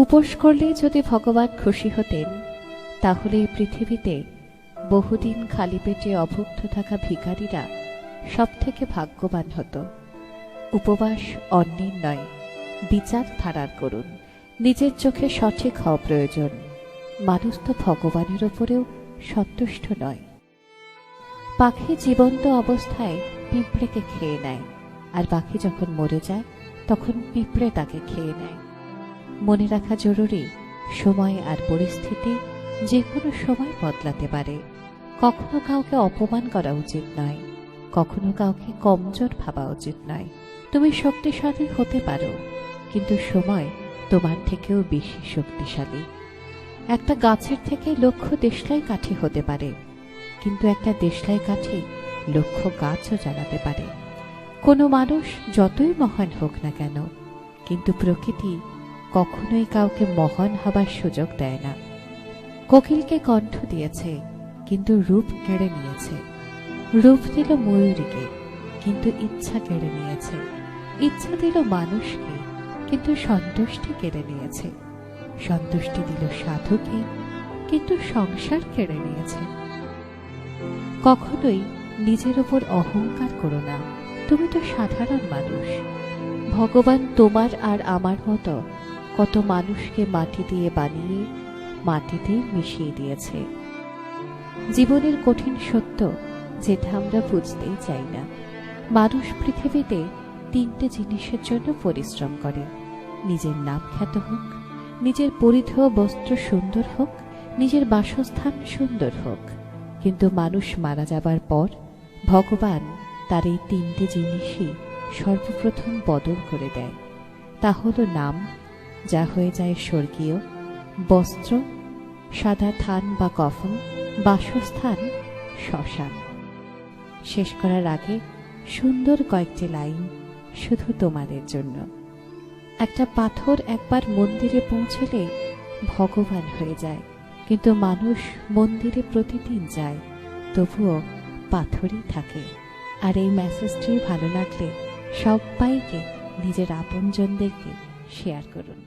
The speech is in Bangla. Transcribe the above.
উপোস করলেই যদি ভগবান খুশি হতেন, তাহলে এই পৃথিবীতে বহুদিন খালি পেটে অভুক্ত থাকা ভিখারীরা সব থেকে ভাগ্যবান হতো। উপবাস অন্যের নয়, বিচার ধারার করুন। নিজের চোখে সঠিক হওয়া প্রয়োজন। মানুষ তো ভগবানের ওপরেও সন্তুষ্ট নয়। পাখি জীবন্ত অবস্থায় পিঁপড়েকে খেয়ে নেয়, আর পাখি যখন মরে যায় তখন পিঁপড়ে তাকে খেয়ে নেয়। মনে রাখা জরুরি, সময় আর পরিস্থিতি যে কোনো সময় বদলাতে পারে। কখনো কাউকে অপমান করা উচিত নয়, কখনো কাউকে কমজোর ভাবা উচিত নয়। তুমি শক্তিশালী হতে পারো, কিন্তু সময় তোমার থেকেও বেশি শক্তিশালী। একটা গাছের থেকে লক্ষ দেশলাই কাঠি হতে পারে, কিন্তু একটা দেশলাই কাঠি লক্ষ গাছও জ্বালাতে পারে। কোনো মানুষ যতই মহান হোক না কেন, কিন্তু প্রকৃতি কখনোই কাউকে মহান হবার সুযোগ দেয় না। কোকিলকে কণ্ঠ দিয়েছে, কিন্তু রূপ কেড়ে নিয়েছে। রূপ দিল ময়ূরীকে, কিন্তু ইচ্ছা কেড়ে নিয়েছে। ইচ্ছা দিল মানুষকে, কিন্তু সন্তুষ্টি কেড়ে নিয়েছে। সন্তুষ্টি দিল সাধুকে, কিন্তু সংসার কেড়ে নিয়েছে। কখনোই নিজের উপর অহংকার করো না, তুমি তো সাধারণ মানুষ। ভগবান তোমার আর আমার মতো কত মানুষকে মাটি দিয়ে বানিয়ে মাটিতে মিশিয়ে দিয়েছে। জীবনের কঠিন সত্য, যেটা আমরা বুঝতেই চাই না। মানুষ পৃথিবীতে তিনটে জিনিসের জন্য পরিশ্রম করে: নিজের নাম খ্যাত হোক, নিজের পরিধেয় বস্ত্র সুন্দর হোক, নিজের বাসস্থান সুন্দর হোক। কিন্তু মানুষ মারা যাবার পর ভগবান তার এই তিনটে জিনিসই সর্বপ্রথম বদল করে দেয়। তা হলো নাম, যা হয়ে যায় স্বর্গীয়; বস্ত্র, সাদা থান বা কফন; বাসস্থান, শ্মশান। শেষ করার আগে সুন্দর কয়েকটি লাইন শুধু তোমাদের জন্য। একটা পাথর একবার মন্দিরে পৌঁছলে ভগবান হয়ে যায়, কিন্তু মানুষ মন্দিরে প্রতিদিন যায়, তবুও পাথরই থাকে। আর এই মেসেজটি ভালো লাগলে সবাইকে, নিজের আপনজনদেরকে শেয়ার করুন।